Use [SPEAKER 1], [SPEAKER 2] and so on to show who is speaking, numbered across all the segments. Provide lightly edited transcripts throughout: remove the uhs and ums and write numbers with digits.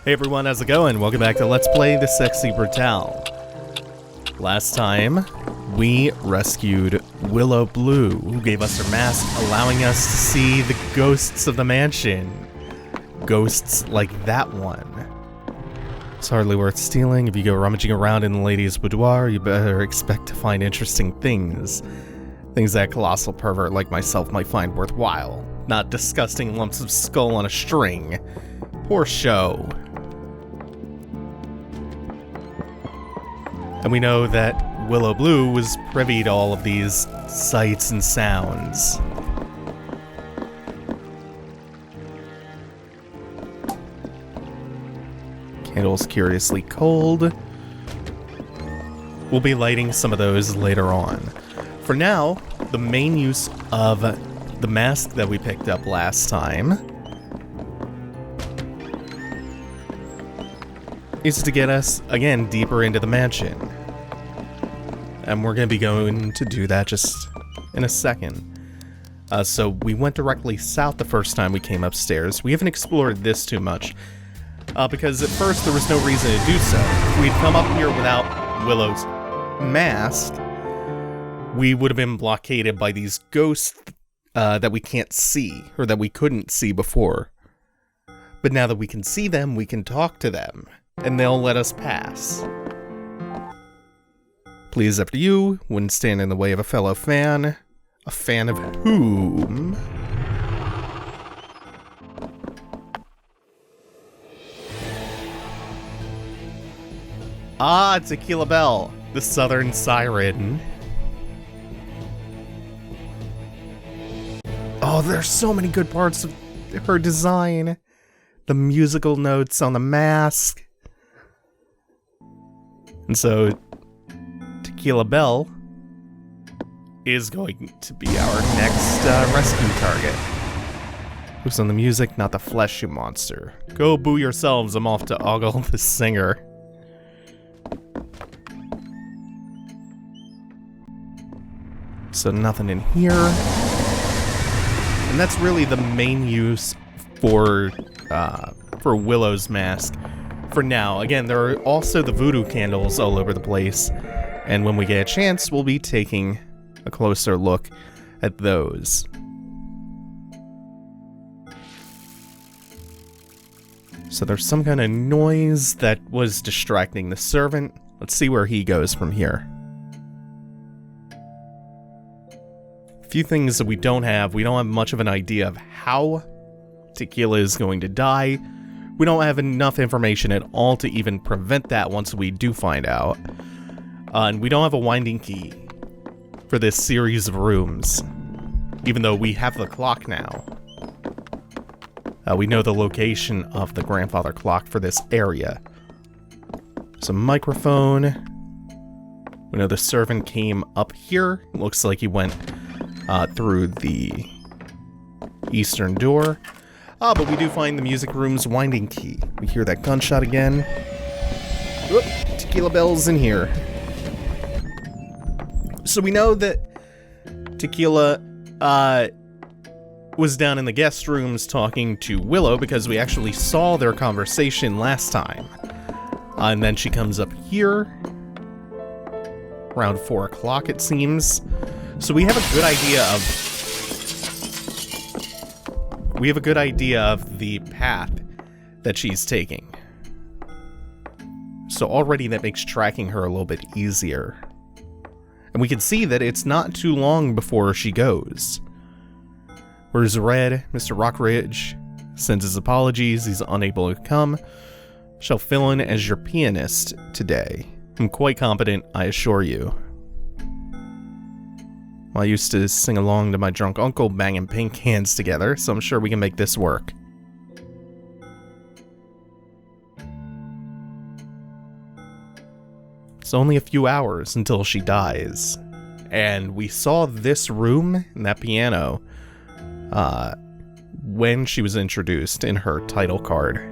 [SPEAKER 1] Hey everyone, how's it going? Welcome back to Let's Play the Sexy Brutale. Last time, we rescued Willow Blue, who gave us her mask, allowing us to see the ghosts of the mansion. Ghosts like that one. It's hardly worth stealing. If you go rummaging around in the lady's boudoir, you better expect to find interesting things. Things that a colossal pervert like myself might find worthwhile. Not disgusting lumps of skull on a string. Poor show. And we know that Willow Blue was privy to all of these sights and sounds. Candles curiously cold. We'll be lighting some of those later on. For now, the main use of the mask that we picked up last time is to get us, again, deeper into the mansion. And we're going to be going to do that just in a second. So we went directly south the first time we came upstairs. We haven't explored this too much, because at first there was no reason to do so. If we'd come up here without Willow's mask, we would have been blockaded by these ghosts that we can't see, or that we couldn't see before. But now that we can see them, we can talk to them, and they'll let us pass. Please, after you, wouldn't stand in the way of a fellow fan. A fan of whom? Ah, Tequilla Belle, the Southern Siren. Oh, there's so many good parts of her design. The musical notes on the mask. And so, Tequilla Belle is going to be our next rescue target. Who's on the music, not the flesh, you monster. Go boo yourselves, I'm off to ogle the singer. So nothing in here. And that's really the main use for Willow's mask. For now. Again, there are also the voodoo candles all over the place, and when we get a chance, we'll be taking a closer look at those. So there's some kind of noise that was distracting the servant. Let's see where he goes from here. A few things that we don't have much of an idea of how Tequila is going to die. We don't have enough information at all to even prevent that once we do find out. And we don't have a winding key for this series of rooms, even though we have the clock now. We know the location of the grandfather clock for this area. Some microphone. We know the servant came up here. Looks like he went through the eastern door. But we do find the music room's winding key. We hear that gunshot again. Whoop, Tequilla Belle's in here. So we know that Tequila was down in the guest rooms talking to Willow because we actually saw their conversation last time. And then she comes up here. Around 4 o'clock, it seems. So we have a good idea of the path that she's taking. So already that makes tracking her a little bit easier. And we can see that it's not too long before she goes. Where's Red? Mr. Rockridge sends his apologies. He's unable to come. Shall fill in as your pianist today. I'm quite competent, I assure you. I used to sing along to my drunk uncle banging pink hands together, so I'm sure we can make this work. It's only a few hours until she dies. And we saw this room and that piano when she was introduced in her title card.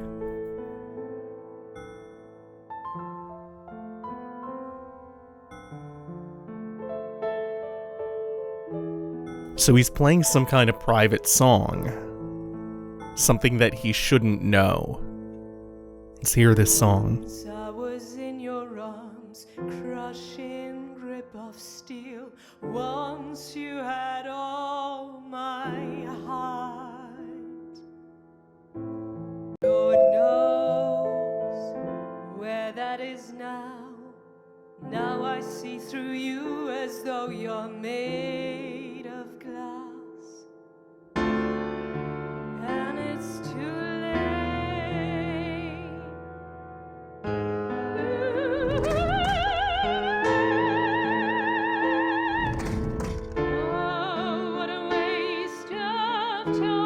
[SPEAKER 1] So he's playing some kind of private song. Something that he shouldn't know. Let's hear this song.
[SPEAKER 2] I was in your arms, crushing grip of steel. Once you had all my heart. Lord knows where that is now. Now I see through you as though you're made of glass. And it's too late. Oh, what a waste of time.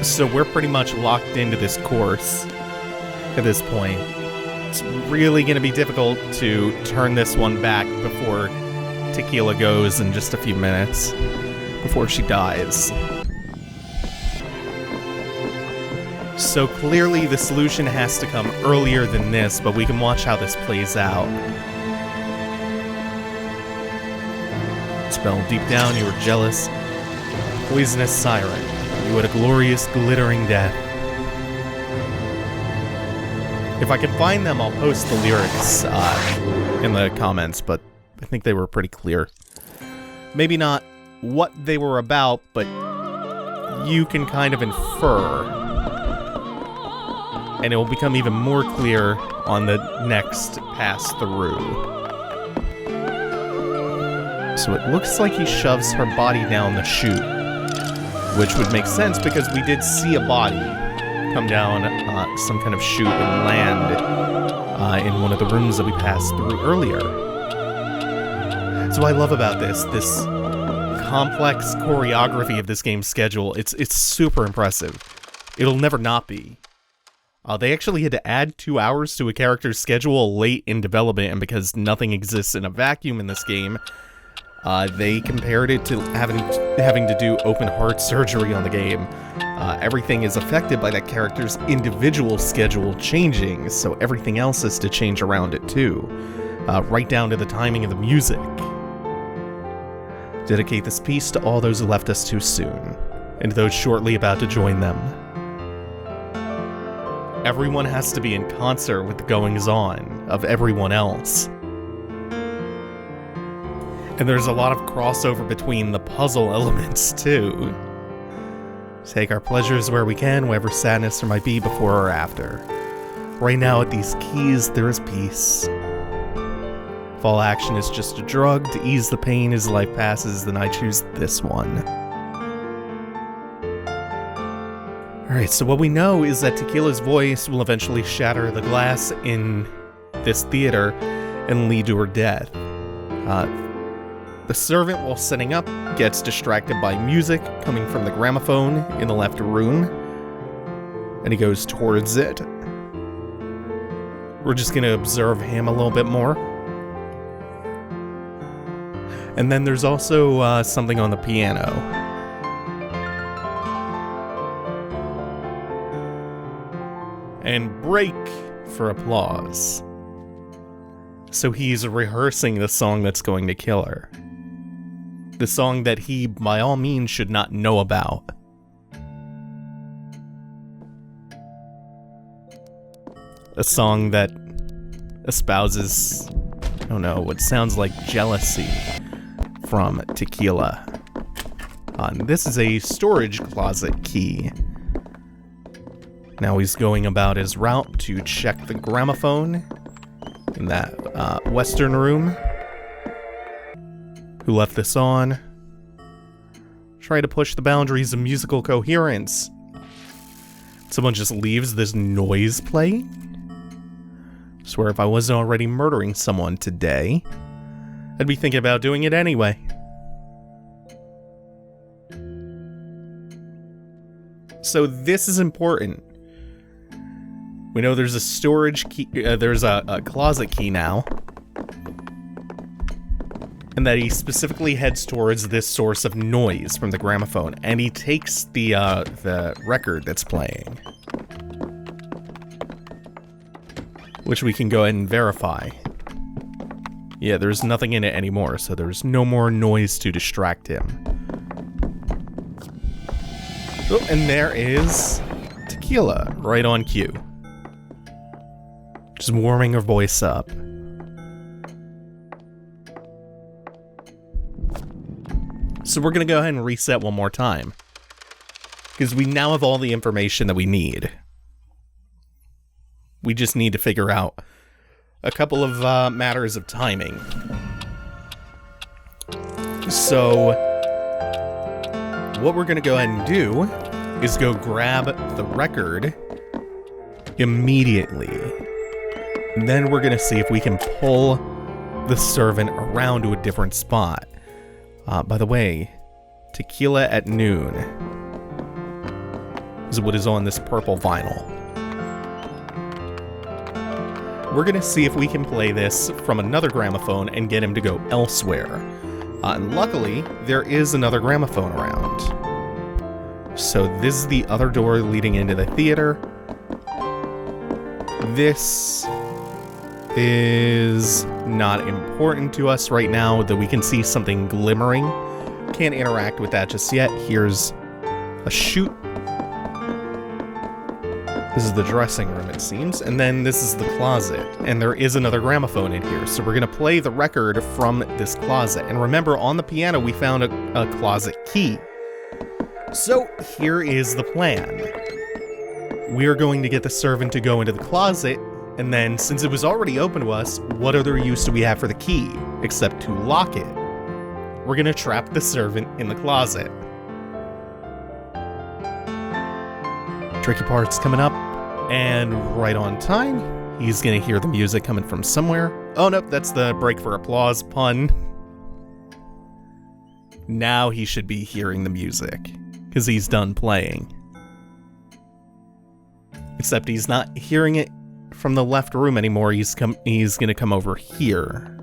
[SPEAKER 1] So we're pretty much locked into this course at this point. It's really going to be difficult to turn this one back before Tequila goes in just a few minutes, before she dies. So clearly the solution has to come earlier than this, but we can watch how this plays out. Spell deep down you were jealous. Poisonous Siren. You had a glorious, glittering death. If I can find them, I'll post the lyrics in the comments, but I think they were pretty clear. Maybe not what they were about, but you can kind of infer. And it will become even more clear on the next pass-through. So it looks like he shoves her body down the chute. Which would make sense because we did see a body come down some kind of chute and land in one of the rooms that we passed through earlier. So what I love about this complex choreography of this game's schedule, it's super impressive. It'll never not be. They actually had to add 2 hours to a character's schedule late in development, and because nothing exists in a vacuum in this game, they compared it to having to do open heart surgery on the game. Everything is affected by that character's individual schedule changing, so everything else has to change around it too. Right down to the timing of the music. Dedicate this piece to all those who left us too soon, and to those shortly about to join them. Everyone has to be in concert with the goings-on of everyone else. And there's a lot of crossover between the puzzle elements, too. Take our pleasures where we can, wherever sadness there might be before or after. Right now, at these keys, there is peace. If all action is just a drug to ease the pain as life passes, then I choose this one. Alright, so what we know is that Tequila's voice will eventually shatter the glass in this theater and lead to her death. The servant, while setting up, gets distracted by music coming from the gramophone in the left room, and he goes towards it. We're just going to observe him a little bit more. And then there's also something on the piano. And break for applause. So he's rehearsing the song that's going to kill her. The song that he, by all means, should not know about. A song that espouses, I don't know, what sounds like jealousy from Tequila. This is a storage closet key. Now he's going about his route to check the gramophone in that western room. Who left this on? Try to push the boundaries of musical coherence. Someone just leaves this noise playing? Swear if I wasn't already murdering someone today, I'd be thinking about doing it anyway. So this is important. We know there's a storage key, there's a closet key now. and that he specifically heads towards this source of noise from the gramophone, and he takes the record that's playing, which we can go ahead and verify. Yeah, there's nothing in it anymore, so there's no more noise to distract him. Oh, and there is Tequila, right on cue. Just warming her voice up. So we're gonna go ahead and reset one more time, because we now have all the information that we need. We just need to figure out a couple of matters of timing. So what we're gonna go ahead and do is go grab the record immediately. And then we're gonna see if we can pull the servant around to a different spot. By the way, Tequila at Noon is what is on this purple vinyl. We're gonna see if we can play this from another gramophone and get him to go elsewhere. And luckily, there is another gramophone around. So this is the other door leading into the theater. This is not important to us right now, though we can see something glimmering. Can't interact with that just yet. Here's a chute. This is the dressing room, it seems, and then this is the closet, and there is another gramophone in here, so we're gonna play the record from this closet. And remember, on the piano we found a closet key. So here is the plan. We are going to get the servant to go into the closet, and then, since it was already open to us, what other use do we have for the key, except to lock it? We're gonna trap the servant in the closet. Tricky part's coming up, and right on time, he's gonna hear the music coming from somewhere. Oh nope, that's the break for applause pun. Now he should be hearing the music, because he's done playing. Except he's not hearing it from the left room anymore. He's gonna come over here.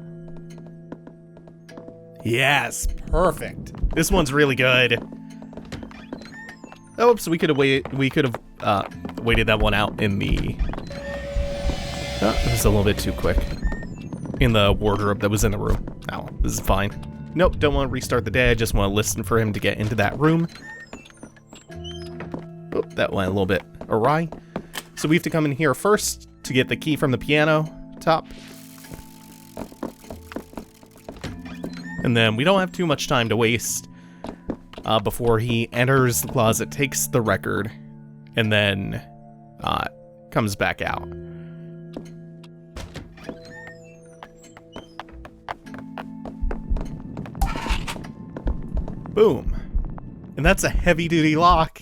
[SPEAKER 1] Yes, perfect. This one's really good. Oops, we could have waited. We could have waited that one out in the. Oh, this is a little bit too quick. In the wardrobe that was in the room. Oh, this is fine. Nope, don't want to restart the day. I just want to listen for him to get into that room. Oh, that went a little bit awry. So we have to come in here first to get the key from the piano top. And then we don't have too much time to waste before he enters the closet, takes the record, and then comes back out. Boom. And that's a heavy-duty lock.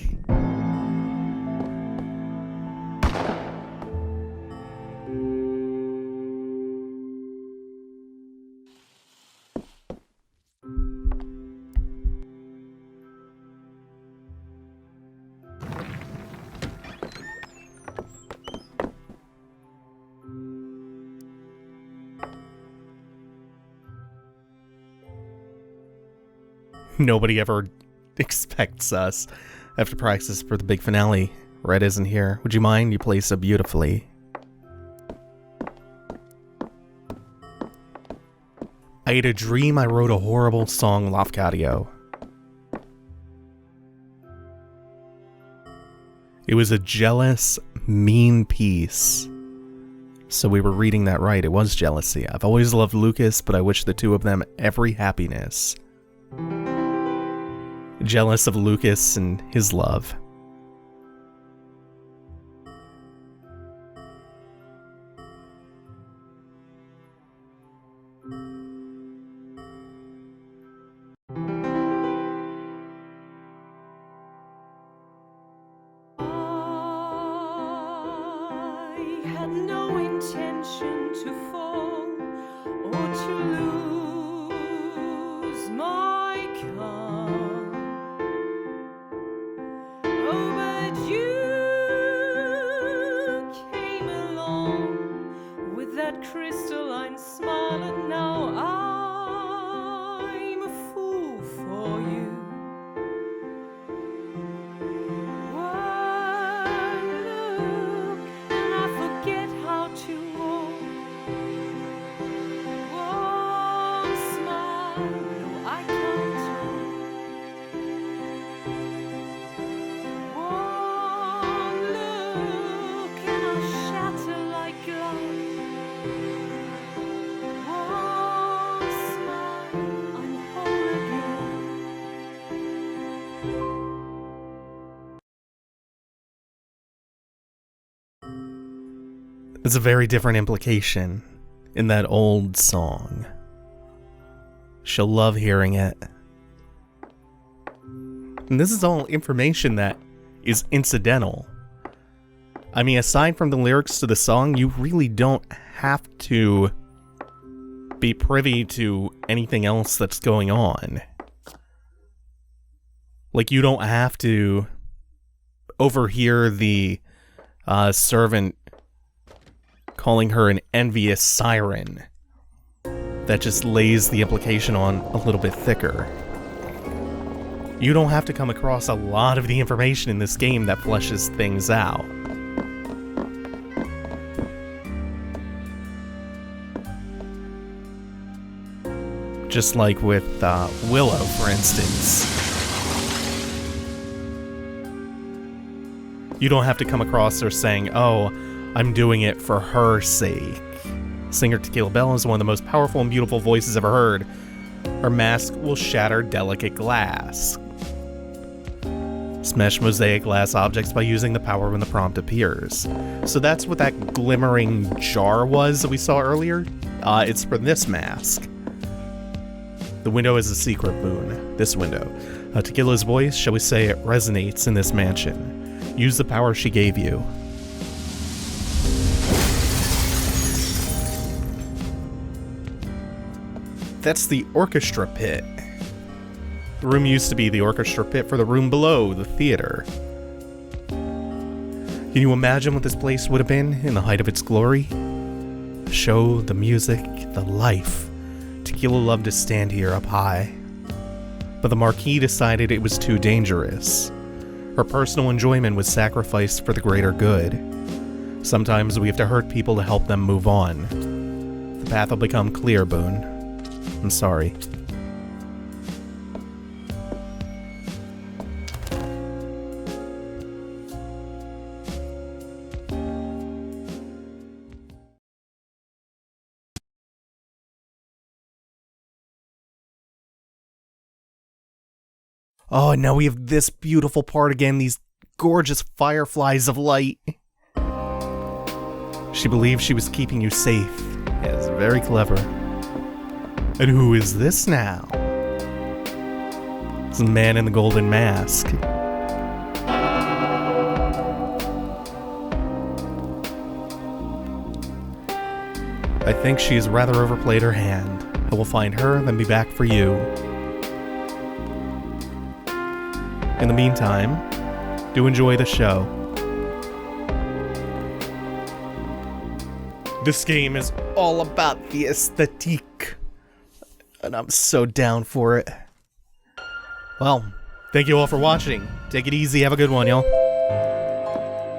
[SPEAKER 1] Nobody ever expects us after practice for the big finale. Red isn't here. Would you mind? You play so beautifully. I had a dream I wrote a horrible song, Lafcadio. It was a jealous, mean piece. So we were reading that right. It was jealousy. I've always loved Lucas, but I wish the two of them every happiness. Jealous of Lucas and his love.
[SPEAKER 2] I had no intention to fall or to lose my calm. Oh, but you came along with that crystalline smile, and now
[SPEAKER 1] There's a very different implication in that old song. She'll love hearing it. And this is all information that is incidental. I mean, aside from the lyrics to the song, you really don't have to be privy to anything else that's going on. Like, you don't have to overhear the servant calling her an envious siren. That just lays the implication on a little bit thicker. You don't have to come across a lot of the information in this game that fleshes things out. Just like with Willow, for instance. You don't have to come across her saying, oh, I'm doing it for her sake. Singer Tequilla Belle is one of the most powerful and beautiful voices ever heard. Her mask will shatter delicate glass. Smash mosaic glass objects by using the power when the prompt appears. So that's what that glimmering jar was that we saw earlier. It's for this mask. The window is a secret boon. This window. Tequila's voice, shall we say, it resonates in this mansion. Use the power she gave you. That's the orchestra pit. The room used to be the orchestra pit for the room below, the theater. Can you imagine what this place would have been in the height of its glory? The show, the music, the life. Tequila loved to stand here up high. But the Marquis decided it was too dangerous. Her personal enjoyment was sacrificed for the greater good. Sometimes we have to hurt people to help them move on. The path will become clear, Boone. I'm sorry. Oh, and now we have this beautiful part again, these gorgeous fireflies of light. She believed she was keeping you safe. Yes, very clever. And who is this now? It's the man in the golden mask. I think she has rather overplayed her hand. I will find her, then be back for you. In the meantime, do enjoy the show. This game is all about the aesthetique, and I'm so down for it. Well, thank you all for watching. Take it easy, have a good one, y'all.